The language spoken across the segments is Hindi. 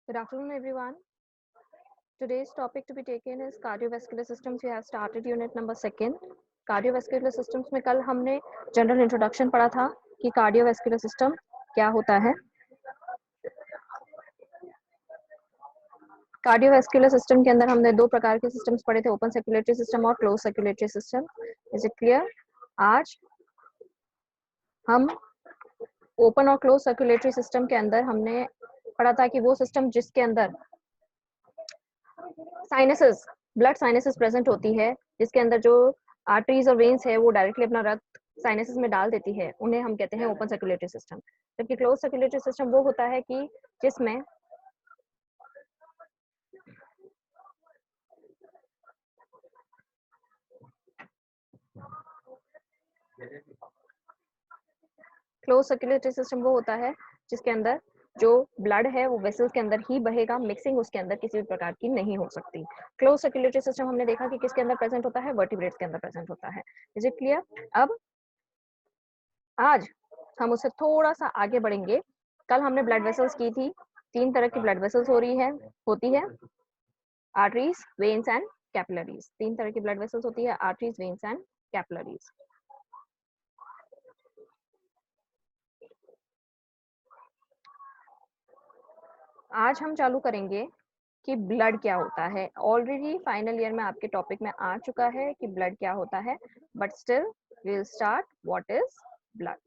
Good afternoon, everyone. Today's topic to be taken is cardiovascular systems. We have started unit number 2. Cardiovascular systems में कल हमने जनरल इंट्रोडक्शन पढ़ा था कि कार्डियोवैस्कुलर सिस्टम क्या होता है. कार्डियोवैस्कुलर सिस्टम के अंदर हमने दो प्रकार के सिस्टम्स पढ़े थे, ओपन सर्कुलेटरी सिस्टम और close circulatory system. Is it clear? आज हम ओपन और क्लोज सर्कुलेटरी सिस्टम के अंदर हमने पढ़ा था कि वो सिस्टम जिसके अंदर साइनसेस, ब्लड साइनसेस प्रेजेंट होती है, जिसके अंदर जो आर्टरीज और वेन्स है वो डायरेक्टली अपना रक्त साइनसेस में डाल देती है, उन्हें हम कहते हैं ओपन सर्कुलेटरी सिस्टम. जबकि क्लोज सर्कुलेटरी सिस्टम वो होता है कि जिसमें क्लोज सर्कुलेटरी सिस्टम वो होता है जिसके अंदर जो ब्लड है वो वेसल्स के अंदर ही बहेगा, मिक्सिंग उसके अंदर किसी भी प्रकार की नहीं हो सकती. क्लोज सर्कुलेटरी सिस्टम हमने देखा कि किसके अंदर प्रेजेंट होता है, वर्टिब्रेट्स के अंदर प्रेजेंट होता है. Is it clear? अब आज हम उससे थोड़ा सा आगे बढ़ेंगे. कल हमने ब्लड वेसल्स की थी. 3 तरह की ब्लड वेसल्स होती है आर्टरीज, वेन्स एंड कैपिलरीज. 3 तरह की ब्लड वेसल्स होती है, आर्टरीज, वेन्स एंड कैपिलरीज. आज हम चालू करेंगे कि ब्लड क्या होता है. ऑलरेडी फाइनल ईयर में आपके टॉपिक में आ चुका है कि ब्लड क्या होता है, but still we will start. What is blood?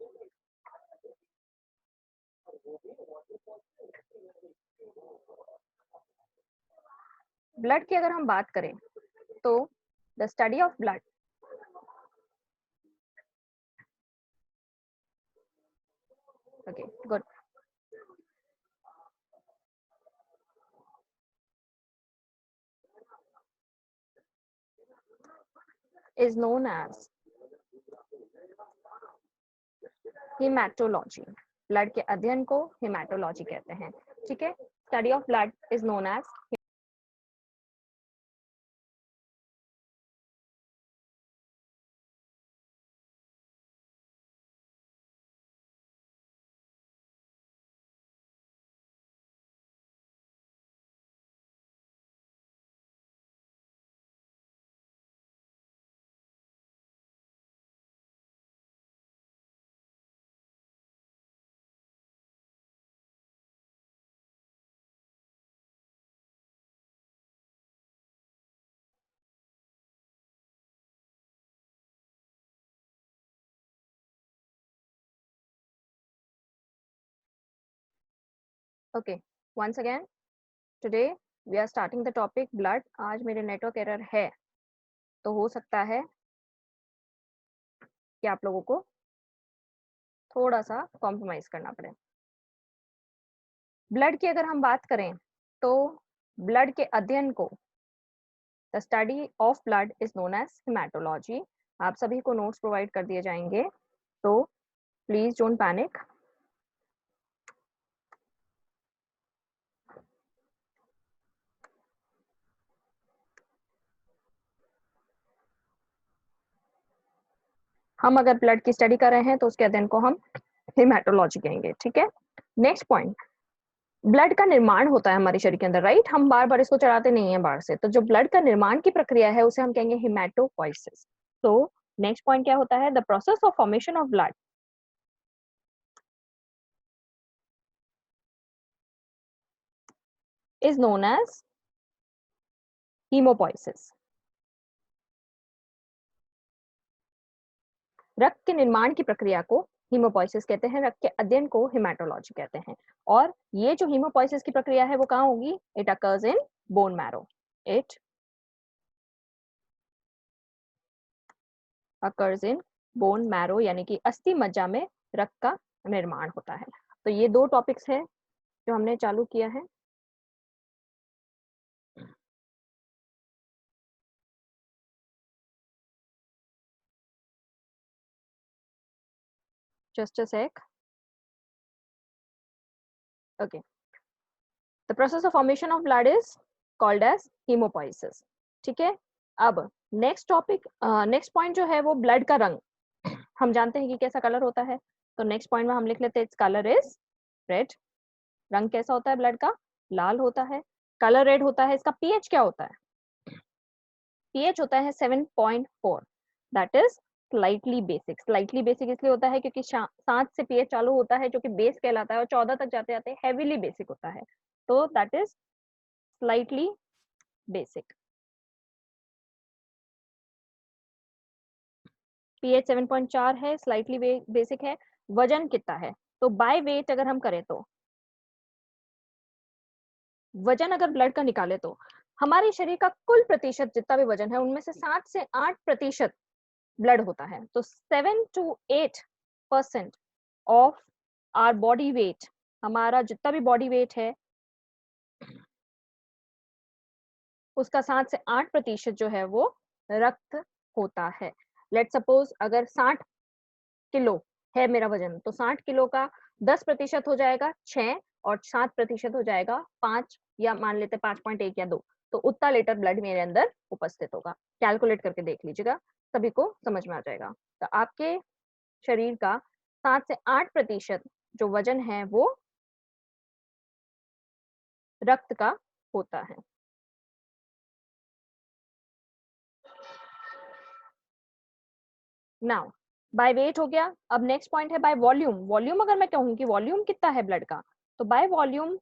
Blood की अगर हम बात करें तो the study of blood okay good is known as hematology. Blood के अध्ययन को हेमाटोलॉजी कहते हैं. ठीक है, study of blood is known as. Okay, once again today we are starting the topic blood. आज मेरे नेटवर्क एरर है तो हो सकता है कि आप लोगों को थोड़ा सा कॉम्प्रोमाइज करना पड़े. ब्लड की अगर हम बात करें तो ब्लड के अध्ययन को the study of blood is known as haematology. आप सभी को नोट्स प्रोवाइड कर दिए जाएंगे, तो प्लीज डोंट पैनिक. हम अगर ब्लड की स्टडी कर रहे हैं तो उसके अध्ययन को हम हेमाटोलॉजी कहेंगे. ठीक है, नेक्स्ट पॉइंट. ब्लड का निर्माण होता है हमारे शरीर के अंदर, राइट? हम बार बार इसको चढ़ाते नहीं है बाहर से. तो जो ब्लड का निर्माण की प्रक्रिया है उसे हम कहेंगे हेमाटोपोइसिस. तो नेक्स्ट पॉइंट क्या होता है? The process of formation of blood is known as haemopoiesis. रक्त के निर्माण की प्रक्रिया को हीमोपोइसिस कहते हैं, रक्त के अध्ययन को हेमाटोलॉजी कहते हैं. और ये जो हीमोपोइसिस की प्रक्रिया है वो कहाँ होगी? It occurs in bone marrow. It occurs in bone marrow, यानी कि अस्थि मज्जा में रक्त का निर्माण होता है. तो ये दो टॉपिक्स है जो हमने चालू किया है. Just a sec. Okay. The process of formation of blood is called as hemopoiesis. ठीक है, अब नेक्स्ट टॉपिक, नेक्स्ट पॉइंट जो है वो ब्लड का रंग. हम जानते हैं कि कैसा कलर होता है, तो नेक्स्ट पॉइंट में हम लिख लेते हैं इट्स कलर इज रेड. रंग कैसा होता है ब्लड का? लाल होता है, कलर रेड होता है। इसका पीएच क्या होता है? पीएच होता है 7.4, that is slightly basic. Slightly basic इसलिए होता है क्योंकि 7 से पीएच चालू होता है जो कि बेस कहलाता है, और 14 तक जाते जाते हेवीली बेसिक होता है, तो that is slightly basic. PH 7.4 है, स्लाइटली बेसिक है। वजन कितना है? तो बाय वेट अगर हम करें तो वजन अगर ब्लड का निकाले तो हमारे शरीर का कुल प्रतिशत जितना भी वजन है उनमें से 7 से 8% ब्लड होता है। तो 7 to 8% of our body weight, हमारा जितना भी बॉडी वेट है उसका 7 से 8% जो है वो रक्त होता है। लेट सपोज अगर 60 किलो है मेरा वजन, तो 60 किलो का 10% हो जाएगा 6, और 7% हो जाएगा 5, या मान लेते 5.1 या 2, तो उतना लीटर ब्लड मेरे अंदर उपस्थित होगा। कैलकुलेट करके देख लीजिएगा, सभी को समझ में आ जाएगा। तो आपके शरीर का 7 से 8% जो वजन है वो रक्त का होता है। नाउ बाय वेट हो गया। अब नेक्स्ट पॉइंट है बाय वॉल्यूम। वॉल्यूम अगर मैं कहूँ कि वॉल्यूम कितना है ब्लड का, तो बाय वॉल्यूम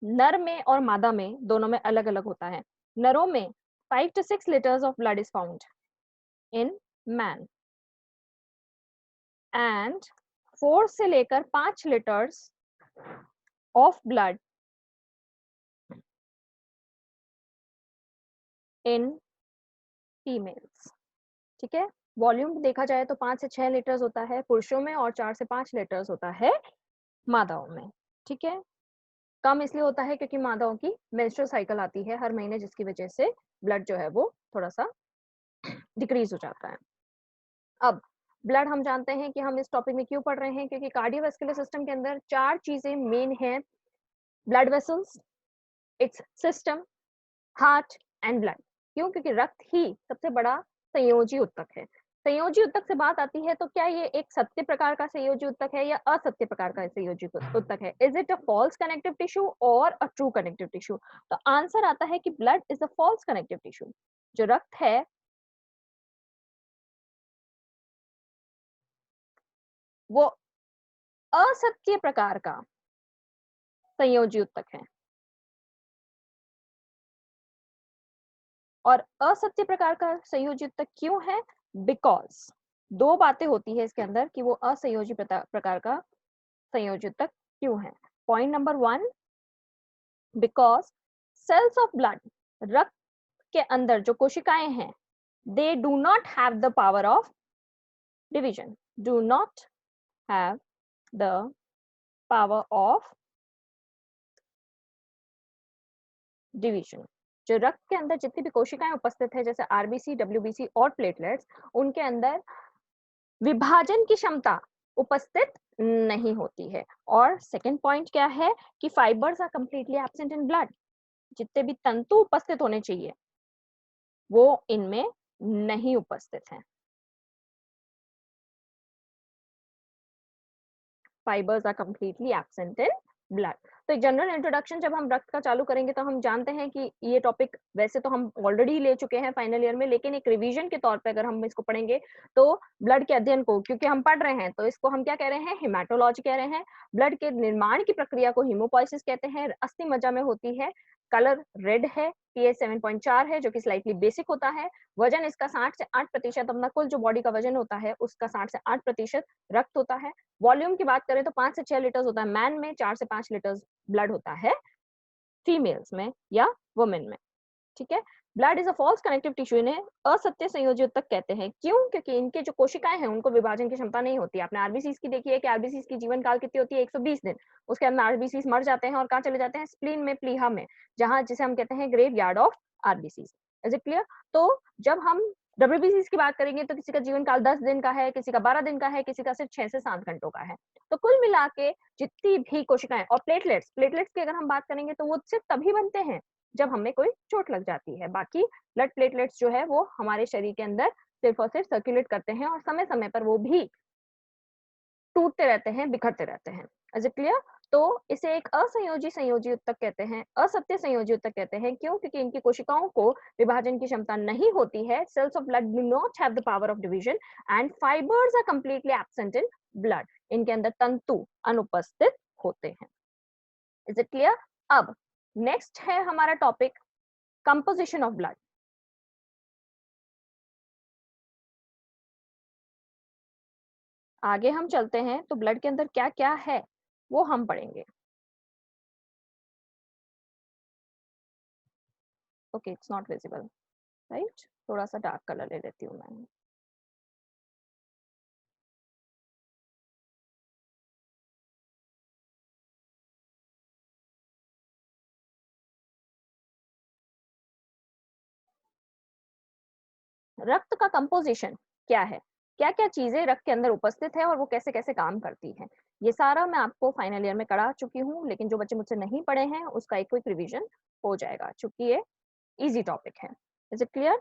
नर में और मादा में दोनों में अलग अलग होता है। नरों में 5 to 6 liters of blood is found in man and 4 से लेकर 5 liters of blood in females। ठीक है, वॉल्यूम देखा जाए तो 5 से 6 लीटर्स होता है पुरुषों में और 4 से 5 लीटर्स होता है मादाओं में। ठीक है, कम इसलिए होता है क्योंकि मादाओं की मेंस्ट्रुअल साइकिल आती है हर महीने, जिसकी वजह से ब्लड जो है वो थोड़ा सा डिक्रीज हो जाता है। अब ब्लड हम जानते हैं कि हम इस टॉपिक में क्यों पढ़ रहे हैं, क्योंकि कार्डियोवास्कुलर सिस्टम के अंदर 4 चीजें मेन हैं: blood vessels, it's system, heart and blood. क्यों? क्योंकि रक्त ही सबसे बड़ा संयोजी ऊतक है। संयोजी ऊतक से बात आती है तो क्या ये एक सत्य प्रकार का संयोजी ऊतक है या असत्य प्रकार का संयोजी ऊतक है? Is it a false connective tissue और अ ट्रू कनेक्टिव टिश्यू? तो आंसर आता है कि blood is a false connective tissue. जो रक्त है वो असत्य प्रकार का संयोजी ऊतक है। और असत्य प्रकार का संयोजी ऊतक क्यों है? बिकॉज 2 बातें होती है इसके अंदर कि वो असंयोजी प्रकार का संयोजी ऊतक क्यों है। Point number 1, because cells of blood, रक्त के अंदर जो कोशिकाएं हैं, they do not have the power of division, do not have the power of division. जो रक्त के अंदर जितनी भी कोशिकाएं उपस्थित है, जैसे आरबीसी, डब्ल्यूबीसी और प्लेटलेट्स, उनके अंदर विभाजन की क्षमता उपस्थित नहीं होती है। और सेकंड पॉइंट क्या है कि fibres are completely absent in blood. जितने भी तंतु उपस्थित होने चाहिए वो इनमें नहीं उपस्थित हैं। Fibres are completely absent in blood. तो एक जनरल इंट्रोडक्शन जब हम रक्त का चालू करेंगे तो हम जानते हैं कि ये टॉपिक वैसे तो हम ऑलरेडी ले चुके हैं फाइनल ईयर में, लेकिन एक रिवीजन के तौर पे अगर हम इसको पढ़ेंगे तो ब्लड के अध्ययन को, क्योंकि हम पढ़ रहे हैं तो इसको हम क्या कह रहे हैं? हेमाटोलॉजी कह रहे हैं। ब्लड के निर्माण की प्रक्रिया को हीमोपोइसिस कहते हैं। अस्थि मज्जा में होती है, कलर रेड है, पीएच 7.4 है जो कि स्लाइटली बेसिक होता है। वजन इसका 60 से 8%, अपना कुल जो बॉडी का वजन होता है उसका 60 से 8% रक्त होता है। वॉल्यूम की बात करें तो 5 से 6 लीटर्स होता है मैन में, 4 से 5 लीटर्स ब्लड होता है फीमेल्स में या वुमेन में। ठीक है, blood is a false connective tissue, इन्हें असत्य संयोजी ऊतक कहते हैं। क्यों? क्योंकि इनके जो कोशिकाएं हैं उनको विभाजन की क्षमता नहीं होती। आपने आरबीसी की देखी है कि आरबीसी की जीवन काल कितनी होती है? 120 दिन। उसके अंदर आरबीसी मर जाते हैं और कहाँ चले जाते हैं? स्प्लीन में, प्लीहा में, जहां जिसे हम कहते हैं graveyard of RBC. Is it clear? तो जब हम डब्ल्यूबीसी की बात करेंगे तो किसी का जीवन काल 10 दिन का है, किसी का 12 दिन का है, किसी का सिर्फ 6 से 7 घंटों का है। तो कुल मिला के जितनी भी कोशिकाएं, और प्लेटलेट्स, प्लेटलेट्स की अगर हम बात करेंगे तो वो सिर्फ तभी बनते हैं जब हमें कोई चोट लग जाती है। बाकी ब्लड प्लेटलेट्स जो है वो हमारे शरीर के अंदर सिर्फ और सिर्फ सर्कुलेट करते हैं, और समय समय पर वो भी टूटते रहते हैं, बिखरते रहते हैं। Is it clear? तो इसे एक असंयोजी संयोजी ऊतक कहते हैं, असत्य संयोजी ऊतक कहते हैं। क्यों? क्योंकि इनकी कोशिकाओं को विभाजन की क्षमता नहीं होती है। Cells of blood do not have the power of division and fibres are completely absent in blood. इनके अंदर तंतु अनुपस्थित होते हैं। Is it clear? अब नेक्स्ट है हमारा टॉपिक कंपोजिशन ऑफ ब्लड। आगे हम चलते हैं तो ब्लड के अंदर क्या क्या है वो हम पढ़ेंगे। Okay, it's not visible, right? थोड़ा सा डार्क कलर ले लेती हूँ मैं। रक्त का कंपोजिशन क्या है, क्या क्या चीजें रक्त के अंदर उपस्थित है और वो कैसे कैसे काम करती हैं, ये सारा मैं आपको फाइनल ईयर में करा चुकी हूँ। लेकिन जो बच्चे मुझसे नहीं पढ़े हैं उसका एक क्विक रिवीजन हो जाएगा, चूंकि ये इजी टॉपिक है। Is it clear?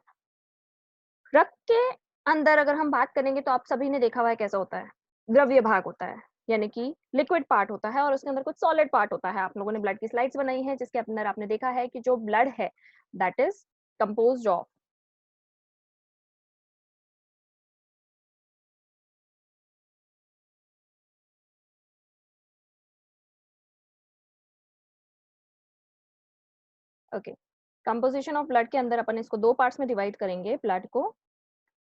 रक्त के अंदर अगर हम बात करेंगे तो आप सभी ने देखा हुआ है कैसा होता है, द्रव्य भाग होता है, यानी कि लिक्विड पार्ट होता है और उसके अंदर कुछ सॉलिड पार्ट होता है। आप लोगों ने ब्लड की स्लाइड्स बनाई है जिसके अंदर आपने देखा है कि जो ब्लड है that is composed of okay. Composition of blood के अंदर अपन इसको दो पार्ट्स में डिवाइड करेंगे। ब्लड को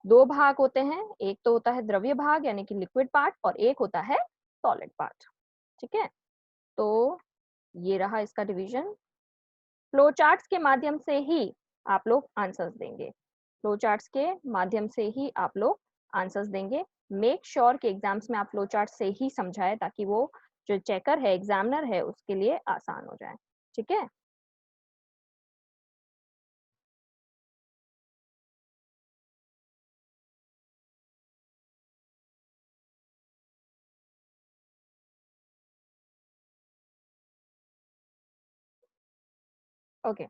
दो भाग होते हैं, एक तो होता है द्रव्य भाग यानी कि लिक्विड पार्ट और एक होता है सॉलिड पार्ट। ठीक है, तो ये रहा इसका डिवीजन। फ्लो चार्ट्स के माध्यम से ही आप लोग आंसर्स देंगे, फ्लो चार्ट्स के माध्यम से ही आप लोग आंसर्स देंगे। मेक श्योर कि एग्जाम्स में आप फ्लो चार्ट से ही समझाए ताकि वो जो चेकर है, एग्जामिनर है, उसके लिए आसान हो जाए। ठीक है, ओके।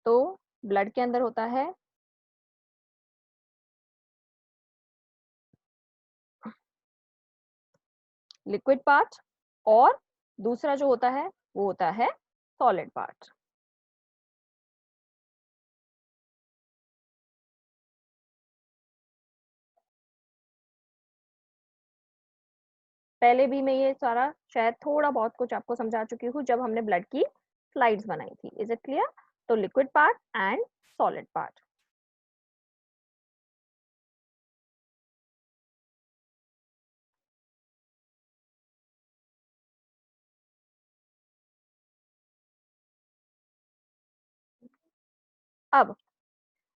तो ब्लड के अंदर होता है लिक्विड पार्ट और दूसरा जो होता है वो होता है सॉलिड पार्ट। पहले भी मैं ये सारा शायद थोड़ा बहुत कुछ आपको समझा चुकी हूँ जब हमने ब्लड की स्लाइड्स बनाई थी। Is it clear? तो liquid part and solid part. अब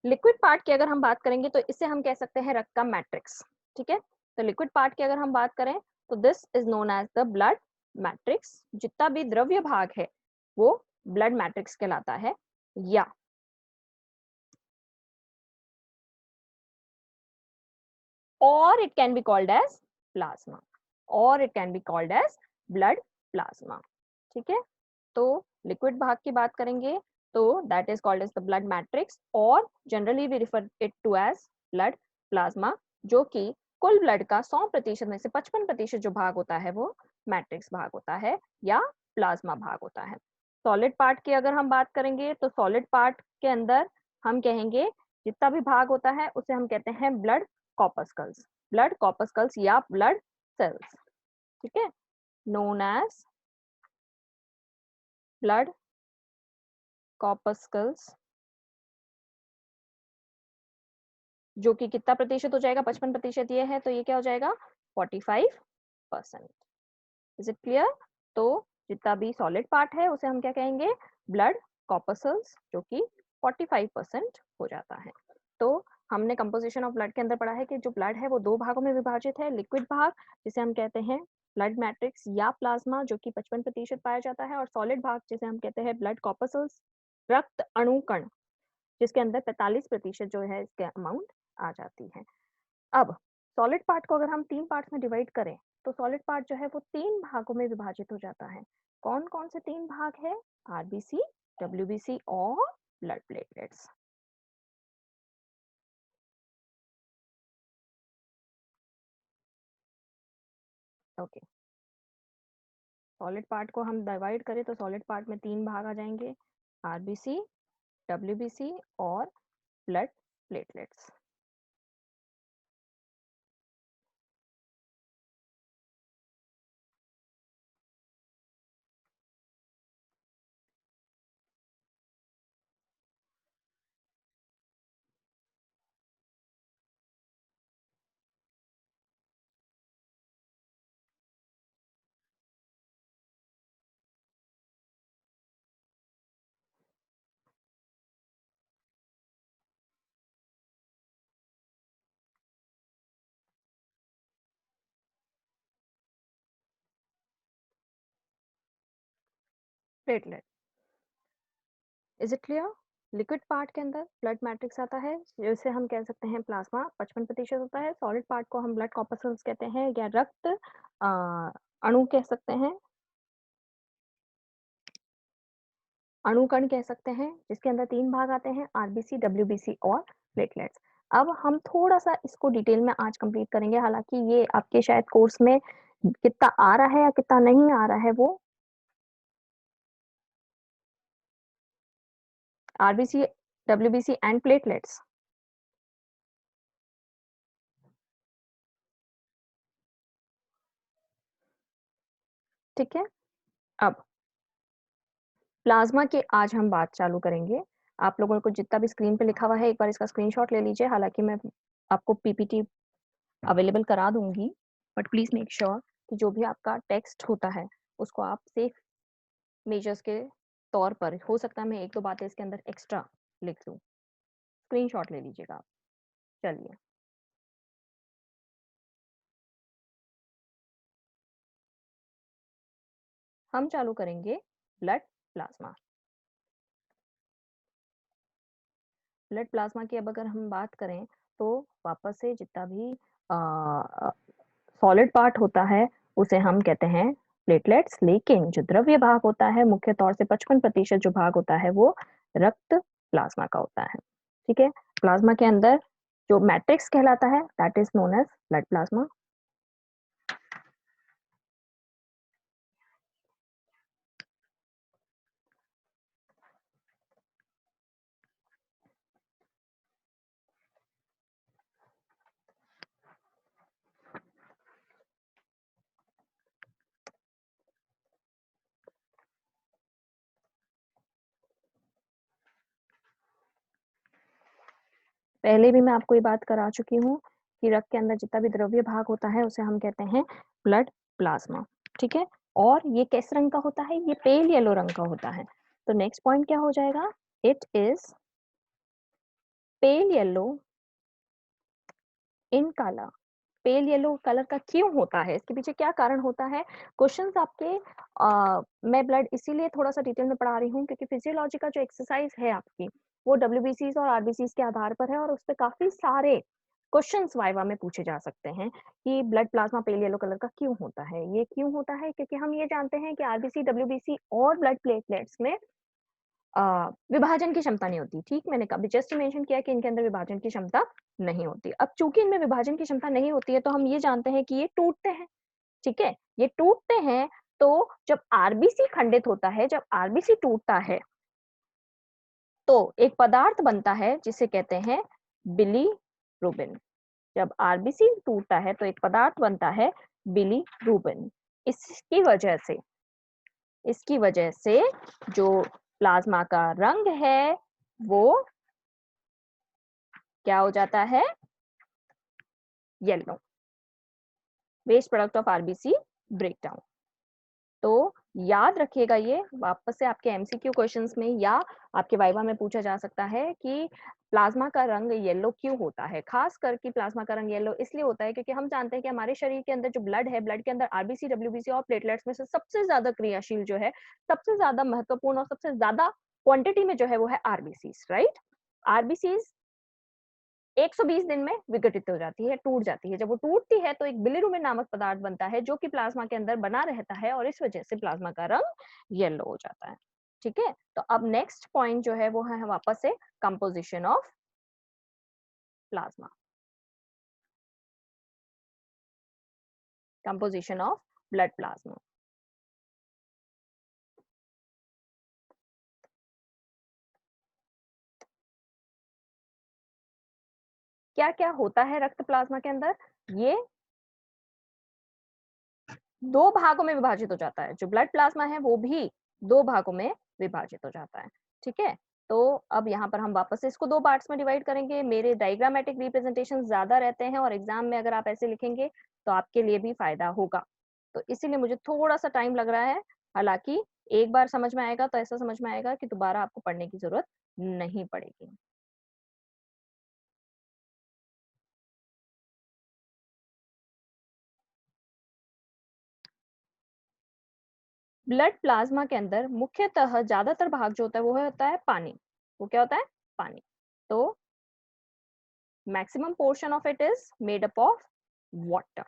लिक्विड पार्ट की अगर हम बात करेंगे तो इसे हम कह सकते हैं रक्त का मैट्रिक्स। ठीक है, तो लिक्विड पार्ट की अगर हम बात करें तो this is known as the blood matrix. जितना भी द्रव्य भाग है वो ब्लड मैट्रिक्स कहलाता है, या or it can be called as plasma, or it can be called as blood plasma। ठीक है, तो लिक्विड भाग की बात करेंगे तो that is called as the blood matrix, और generally we refer it to as blood plasma, जो कि कुल ब्लड का 100% में से 55% जो भाग होता है वो मैट्रिक्स भाग होता है या प्लाज्मा भाग होता है। सॉलिड पार्ट की अगर हम बात करेंगे तो सॉलिड पार्ट के अंदर हम कहेंगे जितना भी भाग होता है उसे हम कहते हैं ब्लड कॉर्पस्कल्स, ब्लड कॉर्पस्कल्स या ब्लड सेल्स। ठीक है, known as blood corpuscles, जो कि कितना प्रतिशत हो जाएगा, 55% ये है तो ये क्या हो जाएगा 45%। Is it clear? तो जितना भी सॉलिड पार्ट है उसे हम क्या कहेंगे, ब्लड कॉर्पस्कल्स, जो कि 45% हो जाता है। तो हमने कंपोजिशन ऑफ ब्लड के अंदर पढ़ा है कि जो ब्लड है वो दो भागों में विभाजित है, लिक्विड भाग जिसे हम कहते हैं ब्लड मैट्रिक्स या प्लाज्मा जो कि 55% पाया जाता है, और सॉलिड भाग जिसे हम कहते हैं ब्लड कॉर्पस्कल्स, रक्त अणुकण, जिसके अंदर 45% जो है इसके अमाउंट आ जाती है। अब सॉलिड पार्ट को अगर हम तीन पार्ट्स में डिवाइड करें तो सॉलिड पार्ट जो है वो तीन भागों में विभाजित हो जाता है। कौन कौन से तीन भाग है? आरबीसी, डब्ल्यूबीसी और blood platelets. Okay, solid part को हम डिवाइड करें तो सॉलिड पार्ट में 3 भाग आ जाएंगे, आरबीसी, डब्ल्यूबीसी और blood platelets. Platelet, is it clear? Liquid part के अंदर ब्लड मैट्रिक्स आता है, जिसे हम कह सकते हैं प्लाज्मा 55% होता है। सॉलिड पार्ट को हम ब्लड कॉर्पस्कल्स कहते हैं या रक्त अणु कह सकते हैं, अणुकण कह सकते हैं, जिसके अंदर 3 भाग आते हैं, आरबीसी, डब्ल्यूबीसी और प्लेटलेट्स। अब हम थोड़ा-सा इसको डिटेल में आज कंप्लीट करेंगे, हालाँकि ये आपके शायद कोर्स में कितना आ रहा है या कितना नहीं आ रहा है वो आरबीसी, डब्ल्यूबीसी एंड प्लेटलेट्स। ठीक है? अब प्लाज्मा की आज हम बात चालू करेंगे। आप लोगों को जितना भी स्क्रीन पे लिखा हुआ है, एक बार इसका स्क्रीनशॉट ले लीजिए। हालाँकि मैं आपको पीपीटी अवेलेबल करा दूँगी, बट प्लीज़ मेक श्योर कि जो भी आपका टेक्स्ट होता है, उसको आप सेफ मेजर्स के तौर पर, हो सकता है मैं 1-2 बातें इसके अंदर एक्स्ट्रा लिख दूँ। स्क्रीनशॉट ले लीजिएगा आप। चलिए, हम चालू करेंगे ब्लड प्लाज्मा। ब्लड प्लाज्मा की अब अगर हम बात करें, तो वापस से जितना भी सॉलिड पार्ट होता है, उसे हम कहते हैं प्लेटलेट्स, लेकिन जो द्रव्य भाग होता है, मुख्य तौर से 55% जो भाग होता है, वो रक्त प्लाज्मा का होता है। ठीक है? प्लाज्मा के अंदर जो मैट्रिक्स कहलाता है, that is known as blood plasma. पहले भी मैं आपको ये बात करा चुकी हूँ कि रक्त के अंदर जितना भी द्रव्य भाग होता है, उसे हम कहते हैं ब्लड प्लाज्मा। ठीक है? और ये किस रंग का होता है? ये पेल येलो रंग का होता है। तो नेक्स्ट पॉइंट क्या हो जाएगा? It is pale yellow in colour. Pale yellow colour का क्यों होता है? इसके पीछे क्या कारण होता है? क्वेश्चंस आपके मैं ब्लड इसीलिए थोड़ा-सा डिटेल में पढ़ा रही हूँ, क्योंकि फिजियोलॉजी का जो एक्सरसाइज है आपकी, वो डब्ल्यूबीसीज़ और आरबीसीज़ के आधार पर है और उसपे काफ़ी सारे क्वेश्चंस वाइवा में पूछे जा सकते हैं कि blood plasma pale yellow colour का क्यों होता है? ये क्यों होता है? क्योंकि हम ये जानते हैं कि आरबीसी, डब्ल्यूबीसी और ब्लड प्लेटलेट्स में विभाजन की क्षमता नहीं होती। ठीक, मैंने अभी जस्ट मेंशन किया कि इनके अंदर विभाजन की क्षमता नहीं होती। अब चूँकि इनमें विभाजन की क्षमता नहीं होती है, तो हम ये जानते हैं कि ये टूटते हैं, ठीक है? ये टूटते हैं, तो जब आरबीसी खंडित होता है, जब आरबीसी टूटता है, तो एक पदार्थ बनता है जिसे कहते हैं बिलीरुबिन। जब आरबीसी टूटता है, तो एक पदार्थ बनता है बिलीरुबिन। इसकी वजह से इसकी वजह से जो प्लाज्मा का रंग है, वो क्या हो जाता है? Yellow. Waste product of RBC breakdown. तो याद रखिएगा, ये वापस से आपके एमसीक्यू क्वेश्चंस में या आपके वाइवा में पूछा जा सकता है कि प्लाज्मा का रंग येलो क्यों होता है। खास करके प्लाज्मा का रंग येलो इसलिए होता है क्योंकि हम जानते हैं कि हमारे शरीर के अंदर जो ब्लड है, ब्लड के अंदर आरबीसी, डब्ल्यूबीसी और प्लेटलेट्स में से सबसे ज्यादा क्रियाशील जो है, सबसे ज्यादा महत्वपूर्ण और सबसे ज्यादा क्वांटिटी में जो है, वो है आरबीसीज, राइट? आरबीसीज 120 दिन में विघटित हो जाती है, टूट जाती है। जब वो टूटती है, तो एक बिलिरुबिन नामक पदार्थ बनता है, जो कि प्लाज्मा के अंदर बना रहता है और इस वजह से प्लाज्मा का रंग येलो हो जाता है। ठीक है, तो अब नेक्स्ट पॉइंट जो है वो है वापस से composition of plasma, composition of blood plasma. क्या क्या होता है रक्त प्लाज्मा के अंदर? ये दो भागों में विभाजित हो जाता है, जो ब्लड प्लाज्मा है वो भी दो भागों में विभाजित हो जाता है, ठीक है। तो अब यहाँ पर हम वापस से इसको दो पार्ट्स में डिवाइड करेंगे। मेरे डायग्रामेटिक रिप्रेजेंटेशन ज्यादा रहते हैं और एग्जाम में अगर आप ऐसे लिखेंगे तो आपके लिए भी फायदा होगा, तो इसीलिए मुझे थोड़ा सा टाइम लग रहा है। हालांकि एक बार समझ में आएगा तो ऐसा समझ में आएगा कि दोबारा आपको पढ़ने की जरूरत नहीं पड़ेगी। ब्लड प्लाज्मा के अंदर मुख्यतः ज्यादातर भाग जो होता है वो होता है पानी। वो क्या होता है? पानी। तो maximum portion of it is made up of water.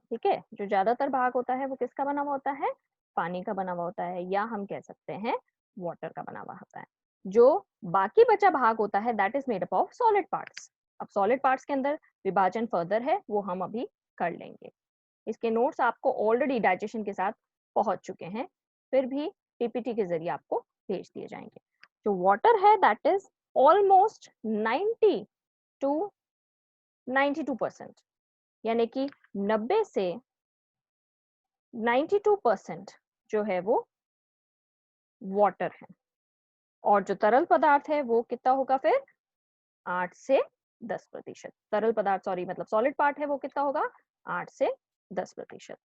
ठीक है, जो ज्यादातर भाग होता है वो किसका बना हुआ होता है? पानी का बना हुआ होता है, या हम कह सकते हैं वाटर का बना हुआ होता है। जो बाकी बचा भाग होता है that is made up of solid parts. अब सॉलिड पार्ट्स के अंदर विभाजन फर्दर है, वो हम अभी कर लेंगे। इसके नोट्स आपको ऑलरेडी डाइजेशन के साथ पहुंच चुके हैं, फिर भी पीपीटी के जरिए आपको भेज दिए जाएंगे। जो वाटर है दैट इज ऑलमोस्ट 90 टू 92%, यानी कि 90 से 92% जो है वो वाटर है। और जो तरल पदार्थ है वो कितना होगा फिर? 8 से 10%। तरल पदार्थ सॉरी मतलब सॉलिड पार्ट है वो कितना होगा? 8 से 10%।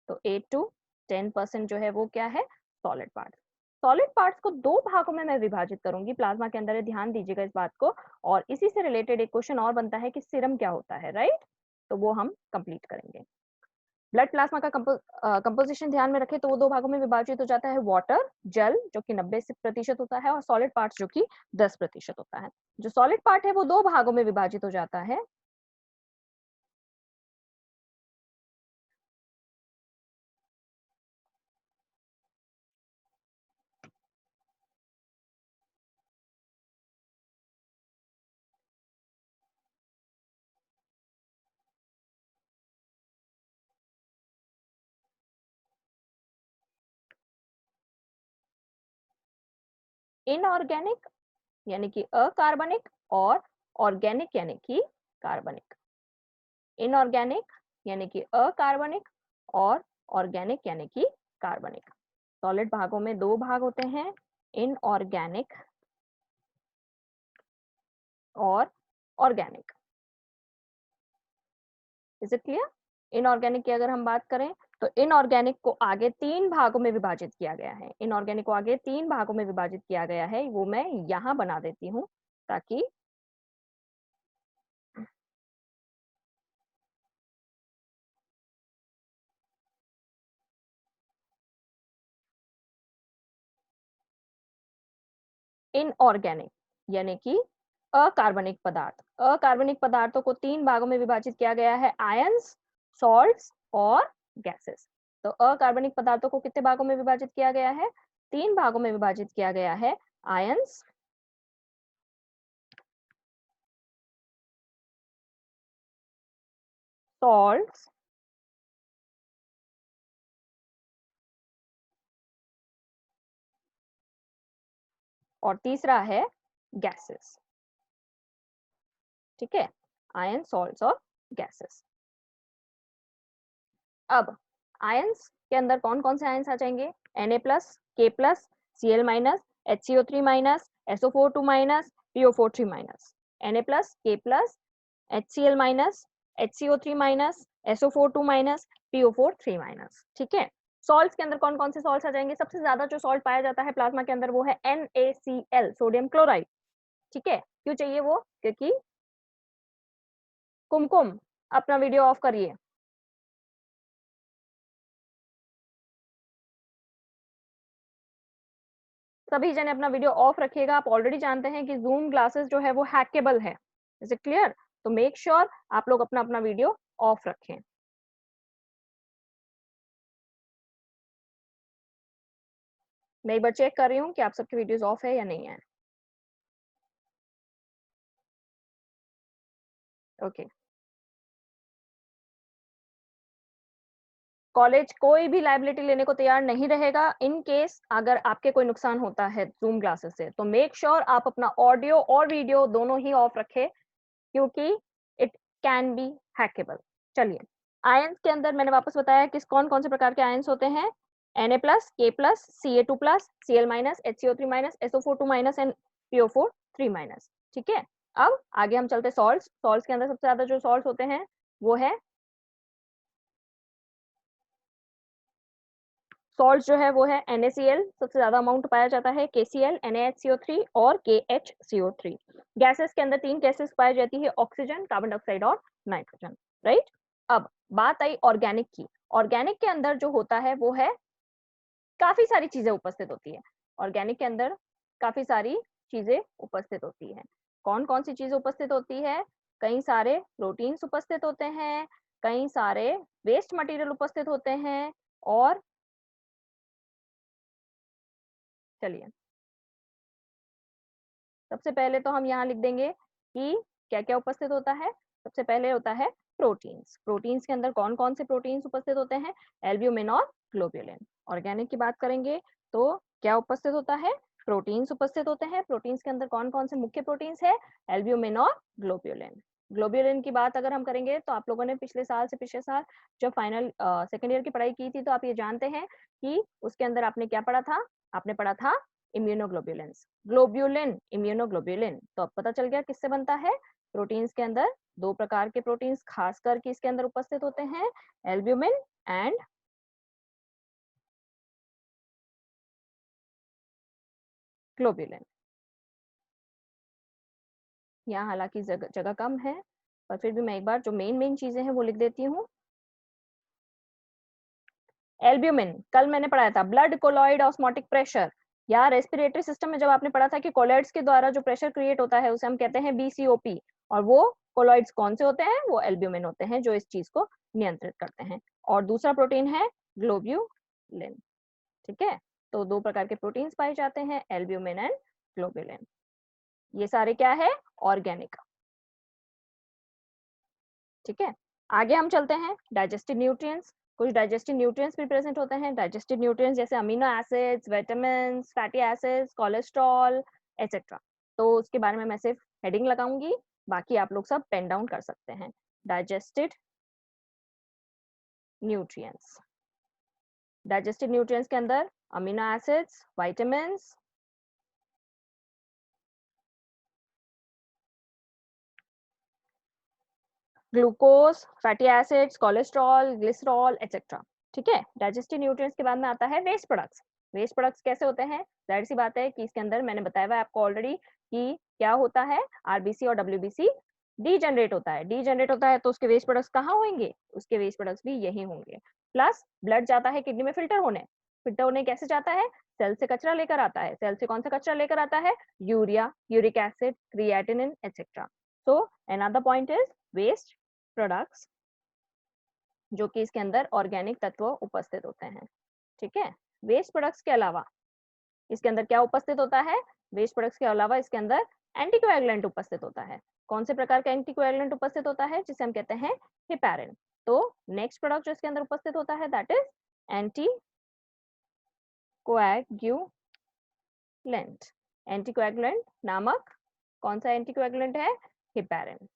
तो 8 टू 10% जो है वो क्या है? Solid part. सॉलिड पार्ट्स को दो भागों में मैं विभाजित करूंगी प्लाज्मा के अंदर, ध्यान दीजिएगा इस बात को। और इसी से रिलेटेड एक क्वेश्चन और बनता है कि सीरम क्या होता है, राइट? तो वो हम कंप्लीट करेंगे। ब्लड प्लाज्मा का कंपोजिशन ध्यान में रखें तो वो दो भागों में विभाजित हो जाता है, वाटर जल जो कि 90% होता है, और सॉलिड पार्ट जो कि 10% होता है। जो सॉलिड पार्ट है वो दो भागों में विभाजित हो जाता है। इनऑर्गेनिक यानी कि अकार्बनिक, और ऑर्गेनिक यानी कि कार्बनिक। इनऑर्गेनिक यानी कि अकार्बनिक, और ऑर्गेनिक यानी कि कार्बनिक। सॉलिड भागों में दो भाग होते हैं, इनऑर्गेनिक और organic. Is it clear? Inorganic की अगर हम बात करें तो इनऑर्गेनिक को आगे तीन भागों में विभाजित किया गया है। इनऑर्गेनिक को आगे तीन भागों में विभाजित किया गया है, वो मैं यहाँ बना देती हूँ ताकि इनऑर्गेनिक यानी कि अकार्बनिक पदार्थ। अकार्बनिक पदार्थों को तीन भागों में विभाजित किया गया है, आयंस, सॉल्ट्स और गैसेस। तो अकार्बनिक पदार्थों को कितने भागों में विभाजित किया गया है? तीन भागों में विभाजित किया गया है, आयंस, सॉल्ट्स और तीसरा है गैसेस। ठीक है, आयन, सॉल्ट्स और गैसेस। अब आयंस के अंदर कौन कौन से आयंस आ जाएंगे? Na+, K+, Cl-, HCO3-, SO4(2-), PO4(3-). Na+, K+, HCl-, HCO3-, SO4(2-), PO4(3-). ठीक है। सॉल्ट्स के अंदर कौन कौन से सॉल्ट्स आ जाएंगे? सबसे ज्यादा जो सॉल्ट पाया जाता है प्लाज्मा के अंदर वो है NaCl, सोडियम क्लोराइड। ठीक है, क्यों चाहिए वो? क्योंकि कुमकुम अपना वीडियो ऑफ करिए। सभी जने अपना वीडियो ऑफ रखिएगा। आप ऑलरेडी जानते हैं कि जूम क्लासेस जो है वो हैकेबल है। Is it clear? तो मेक श्योर आप लोग अपना अपना वीडियो ऑफ रखें। मैं एक बार चेक कर रही हूँ कि आप सबके वीडियोस ऑफ है या नहीं है। ओके। कॉलेज कोई भी लायबिलिटी लेने को तैयार नहीं रहेगा इन केस अगर आपके कोई नुकसान होता है जूम क्लासेस से, तो मेक श्योर आप अपना ऑडियो और वीडियो दोनों ही ऑफ रखें, क्योंकि इट कैन बी हैकेबल। चलिए, आयंस के अंदर मैंने वापस बताया किस कौन-कौन से प्रकार के आयंस होते हैं। Na+, K+, Ca2+, Cl-, HCO3-, SO4 2- and PO4 3-। ठीक है? अब आगे हम चलते सॉल्ट्स। सॉल्ट्स के अंदर सबसे ज्यादा जो सॉल्ट्स होते हैं वो है सॉल्ट जो है वो है NaCl, सबसे ज्यादा अमाउंट पाया जाता है, KCl, NaHCO3 और KHCO3। गैसेस के अंदर 3 गैसेस पाई जाती है, ऑक्सीजन, कार्बन डाइऑक्साइड और नाइट्रोजन। राइट? अब बात आई ऑर्गेनिक की। ऑर्गेनिक के अंदर जो होता है वो है काफी सारी चीजें उपस्थित होती है। ऑर्गेनिक के अंदर काफी सारी चीजें उपस्थित होती है। कौन कौन सी चीजें उपस्थित होती है? कई सारे प्रोटीन्स उपस्थित होते हैं, कई सारे वेस्ट मटेरियल उपस्थित होते हैं, और चलिए सबसे पहले तो हम यहाँ लिख देंगे कि क्या क्या उपस्थित होता है। सबसे पहले होता है प्रोटीन्स। प्रोटीन्स के अंदर कौन कौन से प्रोटीन्स उपस्थित होते हैं? एल्ब्यूमिन और ग्लोब्यूलिन। ऑर्गेनिक की बात करेंगे तो क्या उपस्थित होता है? प्रोटीन्स उपस्थित होते हैं। प्रोटीन्स के अंदर कौन कौन से मुख्य प्रोटीन्स है? एल्ब्यूमिन और ग्लोब्यूलिन। ग्लोब्यूलिन की बात अगर हम करेंगे तो आप लोगों ने पिछले साल से पिछले साल जब फाइनल सेकेंड ईयर की पढ़ाई की थी तो आप ये जानते हैं कि उसके अंदर आपने क्या पढ़ा था? आपने पढ़ा था इम्यूनोग्लोब्यूलिन्स। ग्लोब्यूलिन, इम्यूनोग्लोब्यूलिन, तो अब पता चल गया किससे बनता है। प्रोटीन्स के अंदर 2 प्रकार के प्रोटीन्स खास करके इसके अंदर उपस्थित होते हैं, एल्ब्यूमिन एंड ग्लोब्यूलिन। यहाँ हालांकि जगह कम है, पर फिर भी मैं एक बार जो मेन मेन चीजें हैं वो लिख देती हूँ। एल्ब्यूमिन कल मैंने पढ़ाया था, ब्लड कोलॉइड ऑस्मोटिक प्रेशर, या रेस्पिरेटरी सिस्टम में जब आपने पढ़ा था कि कोलॉइड्स के द्वारा जो प्रेशर क्रिएट होता है उसे हम कहते हैं BCOP, और वो कोलॉइड्स कौन से होते हैं? वो एल्ब्यूमिन होते हैं जो इस चीज को नियंत्रित करते हैं। और दूसरा प्रोटीन है ग्लोब्यूलिन। ठीक है? तो 2 प्रकार के प्रोटीन्स पाए जाते हैं, एल्ब्यूमिन एंड ग्लोब्यूलिन। ये सारे क्या है? ऑर्गेनिक। ठीक है? आगे हम चलते हैं डाइजेस्टिव न्यूट्रिएंट्स। कुछ डाइजेस्टिव न्यूट्रिएंट्स भी प्रेजेंट होते हैं। डाइजेस्टिव न्यूट्रिएंट्स जैसे amino acids, vitamin, fatty acids, cholesterol etcetera. तो उसके बारे में मैं सिर्फ हेडिंग लगाऊंगी, बाकी आप लोग सब पेन डाउन कर सकते हैं। Digestive nutrients. डाइजेस्टिव न्यूट्रिएंट्स के अंदर amino acids, vitamin, glucose, fatty acids, cholesterol, glycerol etcetera. ठीक है? डाइजेस्टिव न्यूट्रिएंट्स के बाद में आता है वेस्ट प्रोडक्ट्स। वेस्ट प्रोडक्ट्स कैसे होते हैं? जाहिर सी बात है कि इसके अंदर मैंने बताया हुआ है आपको ऑलरेडी कि क्या होता है, आरबीसी और डब्ल्यूबीसी डीजनरेट होता है। डीजनरेट होता है तो उसके वेस्ट प्रोडक्ट्स कहाँ होंगे? उसके वेस्ट प्रोडक्ट्स भी यही होंगे। प्लस ब्लड जाता है किडनी में फिल्टर होने। फिल्टर होने कैसे जाता है? सेल से कचरा लेकर आता है। सेल से कौन सा कचरा लेकर आता है? Urea, uric acid, creatinine etcetera. So another point is waste products, जो कि इसके अंदर ऑर्गेनिक तत्व उपस्थित होते हैं। ठीक है? वेस्ट प्रोडक्ट्स के अलावा इसके अंदर क्या उपस्थित होता है? वेस्ट प्रोडक्ट्स के अलावा इसके अंदर एंटीकोएगुलेंट उपस्थित होता है। कौन से प्रकार का एंटीकोएगुलेंट उपस्थित होता है? जिसे हम कहते हैं हेपारिन। तो नेक्स्ट प्रोडक्ट जो इसके अंदर उपस्थित होता है दैट इज एंटीकोएगुलेंट। एंटीकोएगुलेंट नामक कौन सा एंटीकोएगुलेंट है? हेपारिन।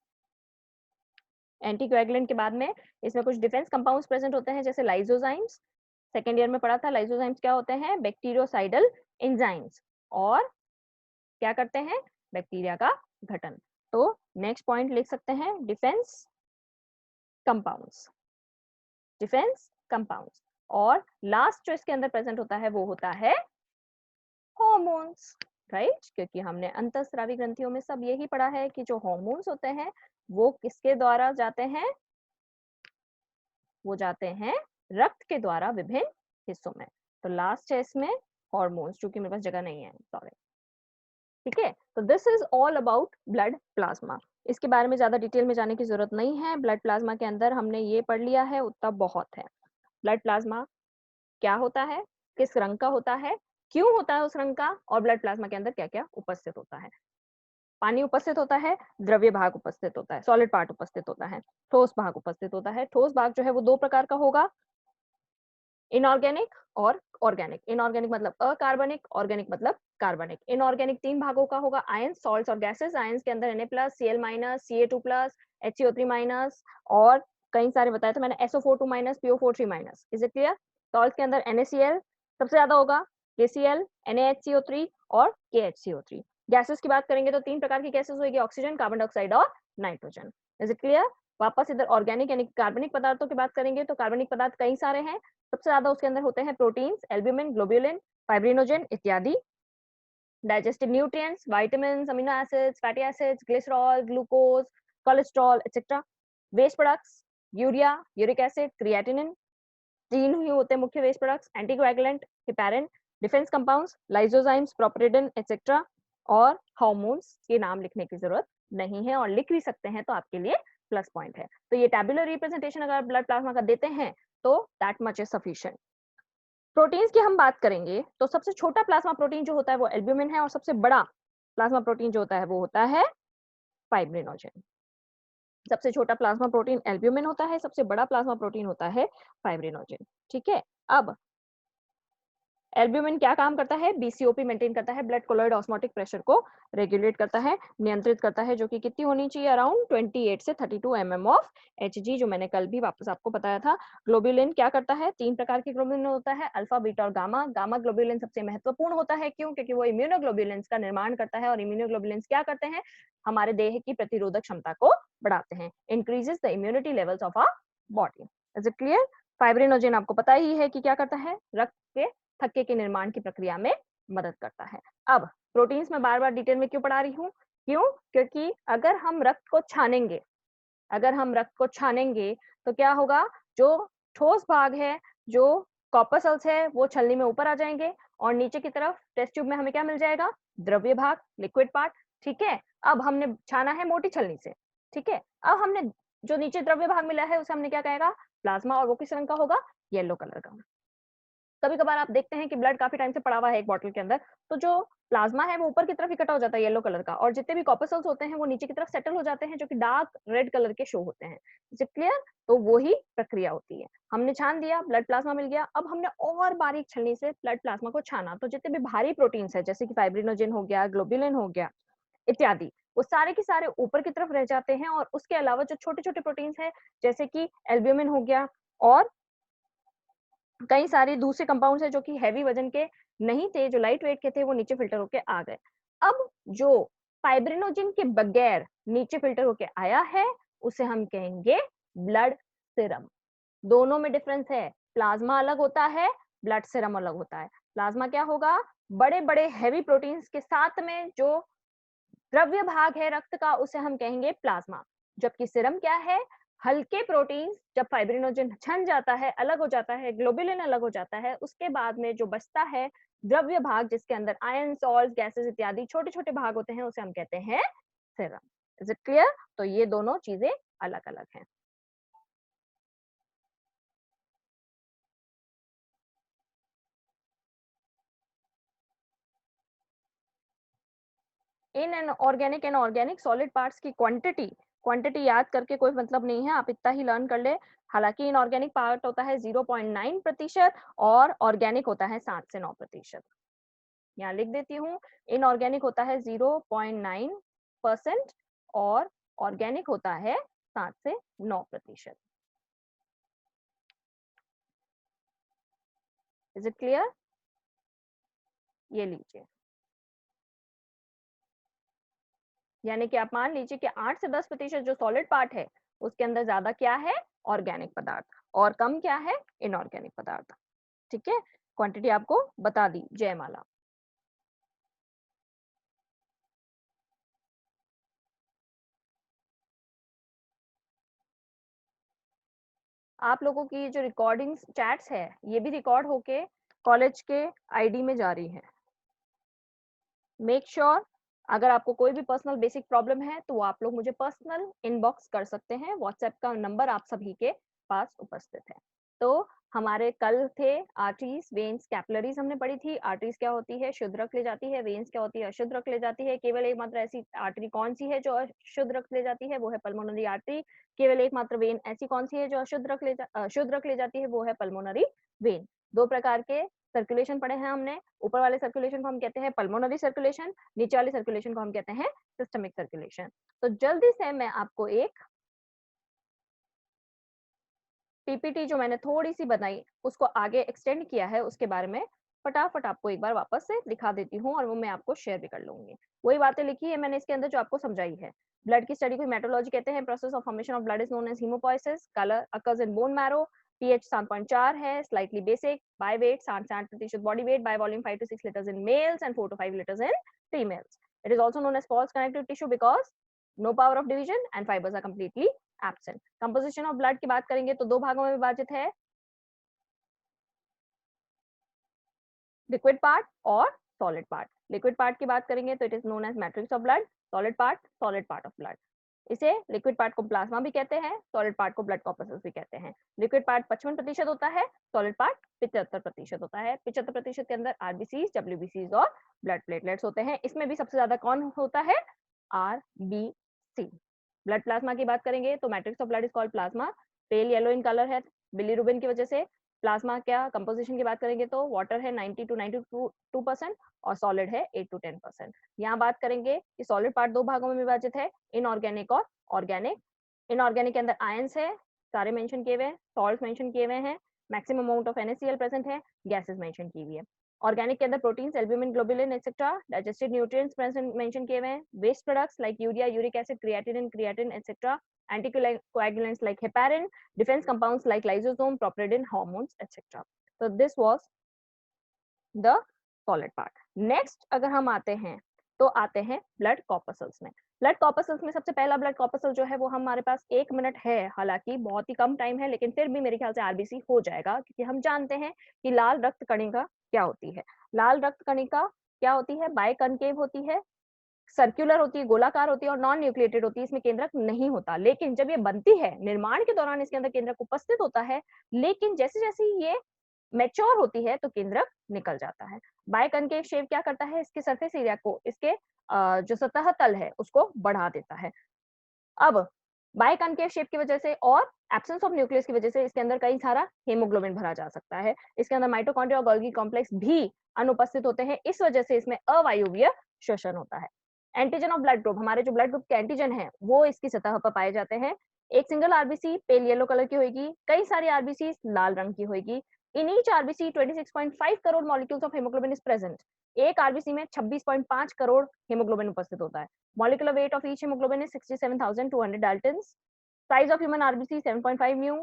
एंटीकोएगुलेंट के बाद में इसमें कुछ डिफेंस कंपाउंड्स प्रेजेंट होते हैं जैसे लाइसोजाइम्स। सेकेंड ईयर में पढ़ा था लाइसोजाइम्स क्या होते हैं? बैक्टीरियोसाइडल एंजाइम्स, और क्या करते हैं? बैक्टीरिया का गठन। तो नेक्स्ट पॉइंट लिख सकते हैं डिफेंस कंपाउंड्स। Defence compounds. और लास्ट जो इसके अंदर प्रेजेंट होता है वो होता है हॉर्मोन्स। राइट? क्योंकि हमने अंतःस्रावी ग्रंथियों में सब यही पढ़ा है कि जो हॉर्मोन्स होते हैं वो किसके द्वारा जाते हैं? वो जाते हैं रक्त के द्वारा विभिन्न हिस्सों में। तो लास्ट है इसमें हॉर्मोन्स, जो कि मेरे पास जगह नहीं है, सॉरी। ठीक है? तो this is all about blood plasma. इसके बारे में ज्यादा डिटेल में जाने की जरूरत नहीं है। ब्लड प्लाज्मा के अंदर हमने ये पढ़ लिया है, उतना बहुत है। ब्लड प्लाज्मा क्या होता है, किस रंग का होता है, क्यों होता है उस रंग का, और ब्लड प्लाज्मा के अंदर क्या क्या उपस्थित होता है। पानी उपस्थित होता है, द्रव्य भाग उपस्थित होता है, सॉलिड पार्ट उपस्थित होता है, ठोस भाग उपस्थित होता है। ठोस भाग जो है वो दो प्रकार का होगा, इनऑर्गेनिक और ऑर्गेनिक। इनऑर्गेनिक मतलब अकार्बनिक, ऑर्गेनिक मतलब कार्बनिक। इनऑर्गेनिक तीन भागों का होगा, आयंस, सॉल्ट्स और गैसेस। आयंस के अंदर Na+, Cl-, Ca2+, HCO3-, और कई सारे बताए थे मैंने, SO4(2-), PO4(3-). Is it clear? Salts के अंदर NaCl सबसे ज्यादा होगा, KCl, NaHCO3 और KHCO3। गैसेस की बात करेंगे तो तीन प्रकार की गैसेस होगी, ऑक्सीजन, कार्बन डाइऑक्साइड और नाइट्रोजन। Is it clear? वापस इधर ऑर्गेनिक यानी कार्बनिक पदार्थों की बात करेंगे तो कार्बनिक पदार्थ कई सारे हैं। सबसे ज्यादा उसके अंदर होते हैं प्रोटीन्स, एल्ब्यूमिन, ग्लोब्यूलिन, फाइब्रिनोजन इत्यादि। Digestive nutrients, vitamins, amino acids, fatty acids, glycerol, glucose, cholesterol etcetera. Waste products, urea, uric acid, creatinine. तीन ही होते हैं मुख्य waste products, anticoagulant, heparin, defence compounds, lysozymes, properdin etcetera. और हार्मोन्स के नाम लिखने की जरूरत नहीं है, और लिख भी सकते हैं तो आपके लिए प्लस पॉइंट है। तो ये टेबुलर रिप्रेजेंटेशन अगर ब्लड प्लाज्मा का देते हैं तो that much is sufficient. Proteins की हम बात करेंगे तो सबसे छोटा प्लाज्मा प्रोटीन जो होता है वो एल्ब्यूमिन है, और सबसे बड़ा प्लाज्मा प्रोटीन जो होता है वो होता है फाइब्रिनोजन। सबसे छोटा प्लाज्मा प्रोटीन एल्ब्यूमिन होता है, सबसे बड़ा प्लाज्मा प्रोटीन होता है फाइब्रिनोजन। ठीक है, अब एल्ब्यूमिन क्या काम करता है, बीसीओपी मेंटेन करता है, ब्लड कोलॉइड ऑस्मोटिक प्रेशर को रेगुलेट करता है, नियंत्रित करता है, जो कि कितनी होनी चाहिए, अराउंड 28 से 32 mm ऑफ Hg, जो मैंने कल भी वापस आपको बताया था। ग्लोब्यूलिन क्या करता है, तीन प्रकार के ग्लोब्यूलिन होता है, अल्फा, बीटा और गामा। गामा ग्लोब्यूलिन सबसे महत्वपूर्ण होता है, क्यों? क्योंकि वो इम्यूनोग्लोब्यूलिन्स का निर्माण करता है, और इम्यूनोग्लोब्यूलिन्स क्या करते हैं, हमारे देह की प्रतिरोधक क्षमता को बढ़ाते हैं, increases the immunity levels of our body. Is it clear? Fibrinogen आपको पता ही है कि क्या करता है, रक्त के थक्के के निर्माण की प्रक्रिया में मदद करता है। अब प्रोटीन्स में बार बार डिटेल में क्यों पढ़ा रही हूँ, क्यों? क्योंकि अगर हम रक्त को छानेंगे, अगर हम रक्त को छानेंगे तो क्या होगा, जो ठोस भाग है, जो कॉर्पसल्स है, वो छलनी में ऊपर आ जाएंगे, और नीचे की तरफ टेस्ट ट्यूब में हमें क्या मिल जाएगा, द्रव्य भाग, लिक्विड पार्ट। ठीक है, अब हमने छाना है मोटी छलनी से। ठीक है, अब हमने जो नीचे द्रव्य भाग मिला है उसे हमने क्या कहेगा, प्लाज्मा, और वो किस रंग का होगा, येलो कलर का। कभी कभार आप देखते हैं कि ब्लड काफी टाइम से पड़ा हुआ है एक बॉटल के अंदर, तो जो प्लाज्मा है वो ऊपर की तरफ इकट्ठा हो जाता है येलो कलर का, और जितने भी कॉर्पसल्स होते हैं वो नीचे की तरफ सेटल हो जाते हैं, जो कि डार्क रेड कलर के शो होते हैं। Is it clear? तो वो ही प्रक्रिया होती है। हमने छान दिया, ब्लड प्लाज्मा मिल गया, अब हमने और बारीक छलनी से ब्लड प्लाज्मा को छाना, तो जितने भी भारी प्रोटीन्स है, जैसे कि फाइब्रिनोजन हो गया, ग्लोब्यूलिन हो गया इत्यादि, वो सारे के सारे ऊपर की तरफ रह जाते हैं, और उसके अलावा जो छोटे छोटे प्रोटीन्स है, जैसे कि एल्ब्यूमिन हो गया, और कई सारे दूसरे कंपाउंड्स हैं जो कि हैवी वजन के नहीं थे, जो लाइट वेट के थे, वो नीचे फिल्टर होके आ गए। अब जो फाइब्रिनोजन के बगैर नीचे फिल्टर होके आया है, उसे हम कहेंगे ब्लड सीरम। दोनों में डिफरेंस है, प्लाज्मा अलग होता है, ब्लड सीरम अलग होता है। प्लाज्मा क्या होगा, बड़े बड़े हैवी प्रोटीन्स के साथ में जो द्रव्य भाग है रक्त का, उसे हम कहेंगे प्लाज्मा। जबकि सीरम क्या है, हल्के प्रोटीन्स, जब फाइब्रिनोजन छन जाता है, अलग हो जाता है, ग्लोबुलिन अलग हो जाता है, उसके बाद में जो बचता है द्रव्य भाग, जिसके अंदर आयन, सॉल्ट, गैसेस इत्यादि छोटे छोटे भाग होते हैं, उसे हम कहते हैं सीरम। Is it clear? तो ये दोनों चीजें अलग अलग हैं। In an organic and organic solid parts की क्वांटिटी, क्वांटिटी याद करके कोई मतलब नहीं है, आप इतना ही लर्न कर ले। हालांकि इनऑर्गेनिक पार्ट होता है 0.9%, और ऑर्गेनिक होता है 7 से 9%। यहाँ लिख देती हूँ, इनऑर्गेनिक होता है 0.9%, और ऑर्गेनिक होता है 7 से 9%। Is it clear? ये लीजिए, यानी कि आप मान लीजिए कि 8 से 10% जो सॉलिड पार्ट है, उसके अंदर ज्यादा क्या है, ऑर्गेनिक पदार्थ, और कम क्या है, इनऑर्गेनिक पदार्थ। ठीक है, क्वांटिटी आपको बता दी। जयमाला। आप लोगों की जो रिकॉर्डिंग चैट्स है, ये भी रिकॉर्ड होके कॉलेज के आईडी में जा रही है। मेक श्योर अगर आपको कोई भी पर्सनल बेसिक प्रॉब्लम है तो वो आप लोग मुझे पर्सनल इनबॉक्स कर सकते हैं, व्हाट्सएप का नंबर आप सभी के पास उपस्थित है। तो हमारे कल थे आर्टरीज, वेन्स, कैपिलरीज हमने पढ़ी थी। आर्टरीज क्या होती है? शुद्ध रक्त ले जाती है। वेन्स क्या होती है? अशुद्ध रक्त ले जाती है। केवल एकमात्र ऐसी आर्टरी कौन सी है जो अशुद्ध रक्त ले जाती है? वो है पल्मोनरी आर्टरी। केवल एकमात्र वेन ऐसी कौन सी है जो शुद्ध रक्त ले जाती है? वो है पल्मोनरी वेन। दो प्रकार के सर्कुलेशन पढ़े हैं हमने। ऊपर वाले सर्कुलेशन को हम कहते हैं पल्मोनरी सर्कुलेशन, नीचे वाले सर्कुलेशन को हम कहते हैं सिस्टमिक सर्कुलेशन। तो जल्दी से मैं आपको एक पीपीटी जो मैंने थोड़ी-सी बनाई, उसको आगे एक्सटेंड किया है, उसके बारे में फटाफट आपको एक बार वापस से दिखा देती हूँ और वो मैं आपको शेयर भी कर लूँगी। वही बातें लिखी है मैंने इसके अंदर जो आपको समझाई है। ब्लड की स्टडी को हेमेटोलॉजी कहते हैं। Process of formation of blood is known as haemopoiesis. Colour occurs in bone marrow. PH 7.4 है, slightly basic. By weight 60% body weight, by volume 5 to 6 liters in males and 4 to 5 liters in females. It is also known as false connective tissue because no power of division and fibers are completely absent. Composition of blood की बात करेंगे तो दो भागों में विभाजित है, लिक्विड पार्ट और सॉलिड पार्ट। लिक्विड पार्ट की बात करेंगे तो it is known as matrix of blood. Solid part of blood. इसे लिक्विड पार्ट को प्लाज्मा भी कहते हैं, सॉलिड पार्ट को ब्लड कॉर्पसेस भी कहते हैं। लिक्विड पार्ट 55% होता है, सॉलिड पार्ट 75% होता है। 75% के अंदर आरबीसीज, डब्ल्यूबीसीज और ब्लड प्लेटलेट्स होते हैं। इसमें भी सबसे ज्यादा कौन होता है? आरबीसी। ब्लड प्लाज्मा की बात करेंगे तो matrix of blood is called plasma. Pale yellow in colour है बिलीरुबिन की वजह से। प्लाज्मा क्या कंपोजिशन की बात करेंगे तो वाटर है 90 to 92% और सॉलिड है 8 to 10%। यहाँ बात करेंगे कि सॉलिड पार्ट दो भागों में विभाजित है, इनऑर्गेनिक और ऑर्गेनिक। इनऑर्गेनिक के अंदर आयंस है, सारे मेंशन किए हुए हैं, सॉल्ट्स मेंशन किए हुए हैं, maximum amount of NaCl present है, गैसेस मेंशन की हुई है। ऑर्गेनिक के अंदर proteins, albumin, globulin etcetera, digested nutrients present mention किए हुए हैं। Waste products like urea, uric acid, creatine etcetera, anticoagulants like heparin, defense compounds like lysosome, propridin, hormones, etc. So this was the solid part. Next अगर हम आते हैं तो आते हैं ब्लड कॉर्पसल्स में। ब्लड कॉर्पसल्स में सबसे पहला ब्लड कॉर्पसल जो है वो हमारे पास 1 मिनट है, हालांकि बहुत ही कम टाइम है, लेकिन फिर भी मेरे ख्याल से आरबीसी हो जाएगा क्योंकि हम जानते हैं कि लाल रक्त कणिका क्या होती है। लाल रक्त कणिका क्या होती है? बायकनकेव होती है, सर्कुलर होती है, गोलाकार होती है और नॉन न्यूक्लिएटेड होती है। इसमें केंद्रक नहीं होता, लेकिन जब ये बनती है निर्माण के दौरान इसके अंदर केंद्रक उपस्थित होता है, लेकिन जैसे जैसे ये मैच्योर होती है तो केंद्रक निकल जाता है। बायकनकेव शेप क्या करता है? इसके सरफेस एरिया को, इसके जो सतह तल है उसको बढ़ा देता है। अब बायकनकेव शेप की वजह से और एब्सेंस ऑफ न्यूक्लियस की वजह से इसके अंदर कई सारा हेमोग्लोबिन भरा जा सकता है। इसके अंदर माइटोकॉन्ड्रिया और गोल्गी कॉम्प्लेक्स भी अनुपस्थित होते हैं, इस वजह से इसमें अवायवीय श्वसन होता है। एंटीजन ऑफ ब्लड ग्रुप, हमारे जो ब्लड ग्रुप के एंटीजन हैं वो इसकी सतह पर पाए जाते हैं। एक single RBC pale yellow colour की होगी, कई सारी आरबीसी लाल रंग की होगी। In each RBC 26.5 crore molecules of haemoglobin is present. एक आरबीसी में 26.5 करोड़ हेमोग्लोबिन उपस्थित होता है। Molecular weight of each hemoglobin is 67,200 Daltons. Size of human RBC 7.5 mu.